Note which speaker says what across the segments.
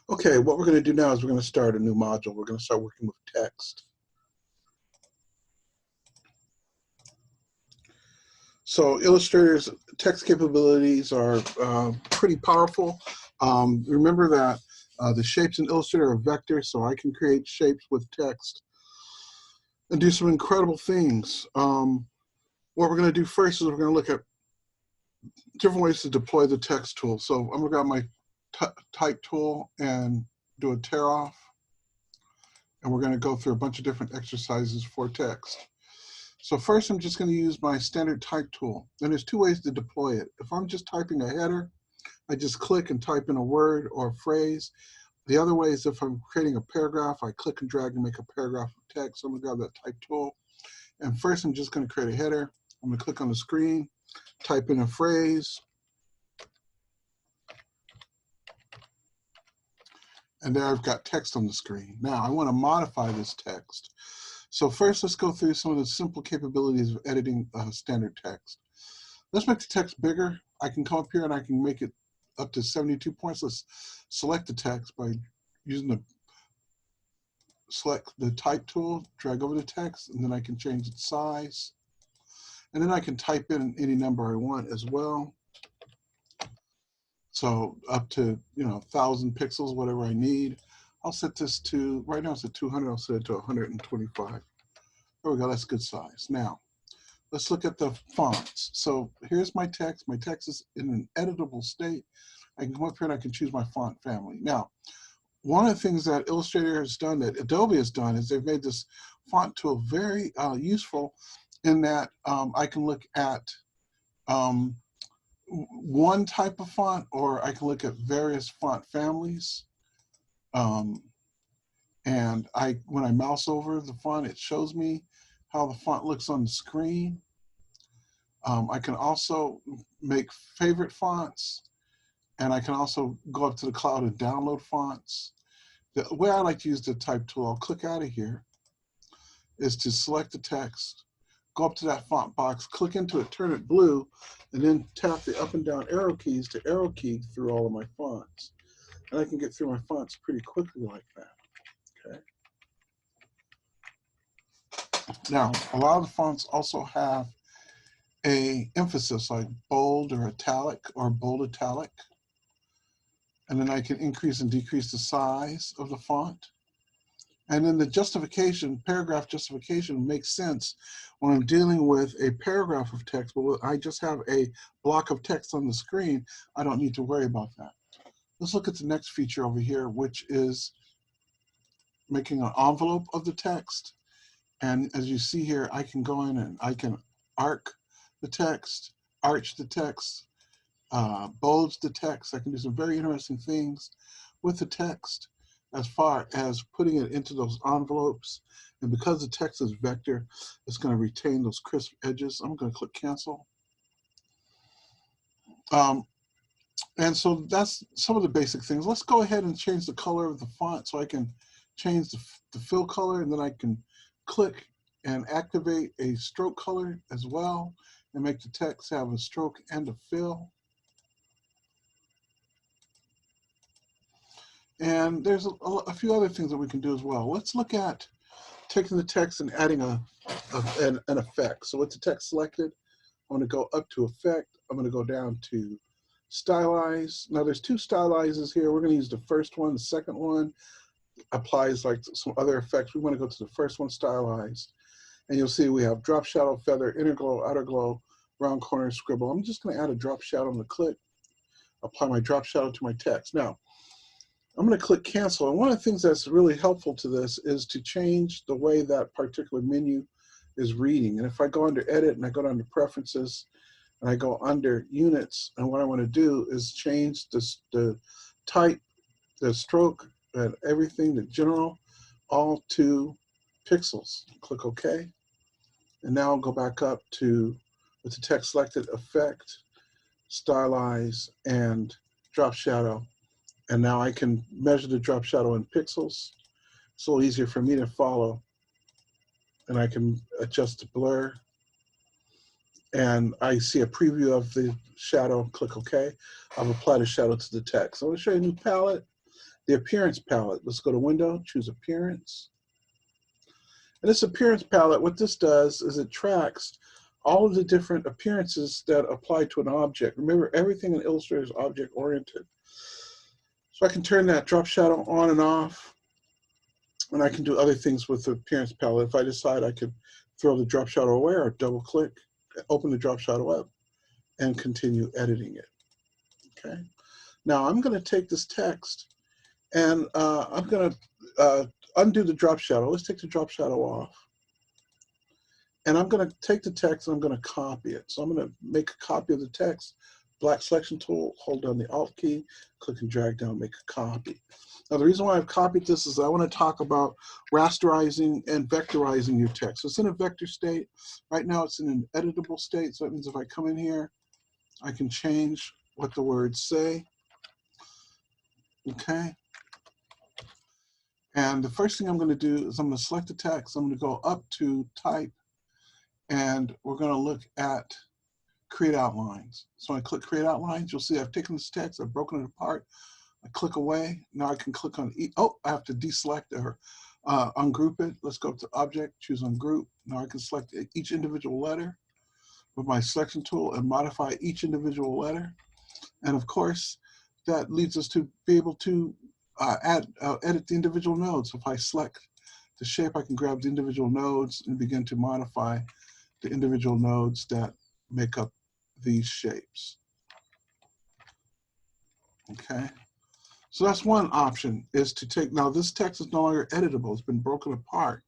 Speaker 1: Okay, what we're going to do now is we're going to start a new module. We're going to start working with text. So Illustrator's text capabilities are pretty powerful. Remember that the shapes in Illustrator are vectors, so I can create shapes with text and do some incredible things. What we're going to do first is we're going to look at different ways to deploy the text tool. So I'm going to grab my type tool and do a tear off. And we're going to go through a bunch of different exercises for text. So first, I'm just going to use my standard type tool. And there's two ways to deploy it. If I'm just typing a header, I just click and type in a word or a phrase. The other way is if I'm creating a paragraph, I click and drag and make a paragraph of text. So I'm going to grab that type tool. And first, I'm just going to create a header. I'm going to click on the screen, type in a phrase. And there I've got text on the screen. Now, I want to modify this text. So first, let's go through some of the simple capabilities of editing standard text. Let's make the text bigger. I can come up here and I can make it up to 72 points. Let's select the text by using select the type tool, drag over the text, and then I can change its size. And then I can type in any number I want as well. So up to 1,000 pixels, whatever I need. I'll set this to, right now it's at 200, I'll set it to 125. There we go, that's good size. Now, let's look at the fonts. So here's my text. My text is in an editable state. I can come up here and I can choose my font family. Now, one of the things that Illustrator has done, that Adobe has done, is they've made this font tool very useful in that I can look at one type of font, or I can look at various font families. And when I mouse over the font, it shows me how the font looks on the screen. I can also make favorite fonts, and I can also go up to the cloud and download fonts. The way I like to use the type tool, I'll click out of here, is to select the text, go up to that font box, click into it, turn it blue, and then tap the up and down arrow keys to arrow key through all of my fonts. And I can get through my fonts pretty quickly like that, okay? Now, a lot of the fonts also have a emphasis like bold or italic or bold italic. And then I can increase and decrease the size of the font. And then the justification, paragraph justification makes sense when I'm dealing with a paragraph of text, but I just have a block of text on the screen. I don't need to worry about that. Let's look at the next feature over here, which is making an envelope of the text. And as you see here, I can go in and I can arc the text, arch the text, bulge the text. I can do some very interesting things with the text as far as putting it into those envelopes. And because the text is vector, it's going to retain those crisp edges. I'm going to click cancel. And so that's some of the basic things. Let's go ahead and change the color of the font. So I can change the fill color, and then I can click and activate a stroke color as well and make the text have a stroke and a fill. And there's a few other things that we can do as well. Let's look at taking the text and adding an effect. So with the text selected, I'm going to go up to effect. I'm going to go down to stylize. Now there's two stylizes here. We're going to use the first one. The second one applies like some other effects. We want to go to the first one, stylize. And you'll see we have drop shadow, feather, inner glow, outer glow, round corner, scribble. I'm just going to add a drop shadow. I'm going to click, apply my drop shadow to my text. Now, I'm going to click cancel. And one of the things that's really helpful to this is to change the way that particular menu is reading. And if I go under edit and I go down to preferences and I go under units, and what I want to do is change the type, the stroke, and everything, the general, all to pixels. Click OK. And now I'll go back up to, with the text selected, effect, stylize, and drop shadow. And now I can measure the drop shadow in pixels. It's a little easier for me to follow. And I can adjust the blur. And I see a preview of the shadow, click OK. I've applied a shadow to the text. So I'm going to show you a new palette. the appearance palette. Let's go to Window, choose Appearance. And this appearance palette, what this does is it tracks all of the different appearances that apply to an object. Remember, everything in Illustrator is object-oriented. So I can turn that drop shadow on and off, and I can do other things with the appearance palette. If I decide, I could throw the drop shadow away or double-click, open the drop shadow up, and continue editing it. Okay. Now I'm going to take this text, and I'm going to undo the drop shadow. Let's take the drop shadow off. And I'm going to take the text and I'm going to copy it. So I'm going to make a copy of the text, black selection tool, hold down the Alt key, click and drag down, make a copy. Now the reason why I've copied this is I want to talk about rasterizing and vectorizing your text. So it's in a vector state. Right now it's in an editable state. So that means if I come in here, I can change what the words say. Okay. And the first thing I'm going to do is I'm going to select the text. I'm going to go up to Type, and we're going to look at Create Outlines. So when I click Create Outlines, you'll see I've taken this text, I've broken it apart. I click away. Now I can click on I have to deselect or ungroup it. Let's go to Object, choose Ungroup. Now I can select each individual letter with my selection tool and modify each individual letter. And of course, that leads us to be able to edit the individual nodes. If I select the shape, I can grab the individual nodes and begin to modify the individual nodes that make up these shapes. Okay, so that's one option, is to take, now this text is no longer editable, it's been broken apart.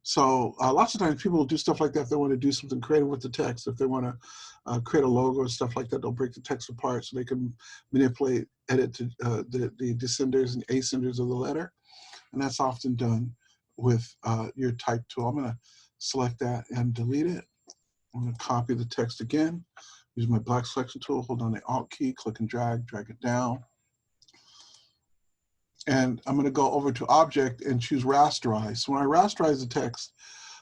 Speaker 1: So lots of times people will do stuff like that if they want to do something creative with the text. If they want to create a logo or stuff like that, they'll break the text apart so they can manipulate, edit the descenders and ascenders of the letter. And that's often done with your type tool. I'm going to select that and delete it. I'm going to copy the text again. Use my black selection tool, hold down the Alt key, click and drag it down. And I'm going to go over to Object and choose Rasterize. So when I rasterize the text,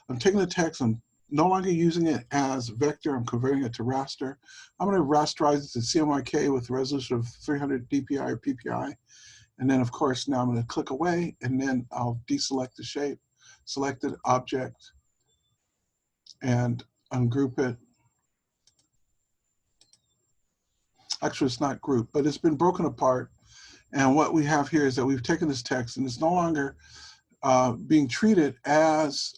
Speaker 1: I'm taking the text, I'm no longer using it as vector, I'm converting it to raster. I'm going to rasterize it to CMYK with a resolution of 300 dpi or ppi. And then of course now I'm going to click away, and then I'll deselect the shape, select it, Object, and ungroup it. Actually, it's not grouped, but it's been broken apart. And what we have here is that we've taken this text and it's no longer being treated as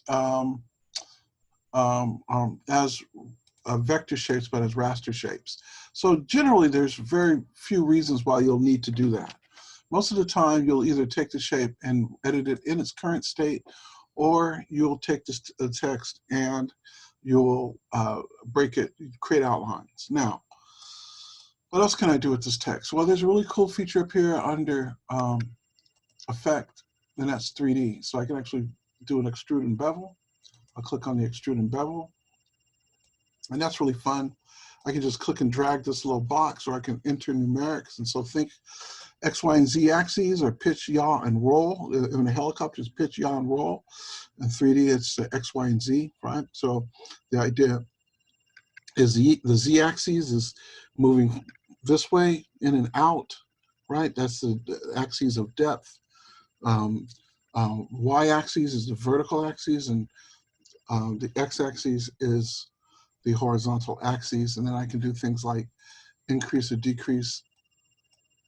Speaker 1: vector shapes, but as raster shapes. So generally, there's very few reasons why you'll need to do that. Most of the time, you'll either take the shape and edit it in its current state, or you'll take the text and you'll break it, create outlines. Now, what else can I do with this text? Well, there's a really cool feature up here under Effect, and that's 3D. So I can actually do an extrude and bevel. I'll click on the extrude and bevel, and that's really fun. I can just click and drag this little box, or I can enter numerics. And so think X, Y, and Z axes are pitch, yaw, and roll. In a helicopter, it's pitch, yaw, and roll. In 3D, it's X, Y, and Z, right? So the idea is the Z axis is moving this way, in and out, right? That's the axis of depth. Y axis is the vertical axis, and the X axis is the horizontal axis. And then I can do things like increase or decrease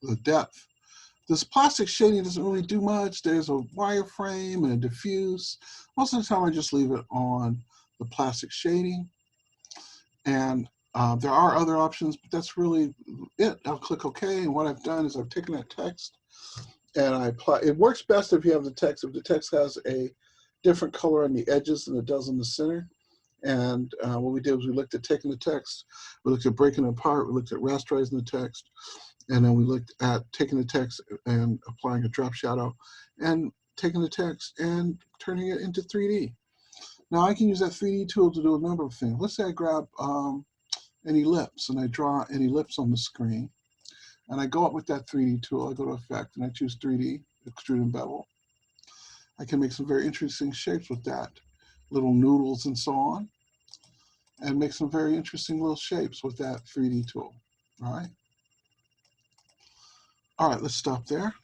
Speaker 1: the depth. This plastic shading doesn't really do much. There's a wireframe and a diffuse. Most of the time I just leave it on the plastic shading. And there are other options, but that's really it. I'll click OK, and what I've done is I've taken that text and I apply. It works best if you have the text. If the text has a different color on the edges than it does in the center. And what we did was we looked at taking the text, we looked at breaking it apart, we looked at rasterizing the text, and then we looked at taking the text and applying a drop shadow, and taking the text and turning it into 3D. Now I can use that 3D tool to do a number of things. Let's say I grab an ellipse and I draw an ellipse on the screen, and I go up with that 3D tool, I go to Effect and I choose 3D, Extrude and Bevel. I can make some very interesting shapes with that, little noodles and so on, and make some very interesting little shapes with that 3D tool, all right? All right, let's stop there.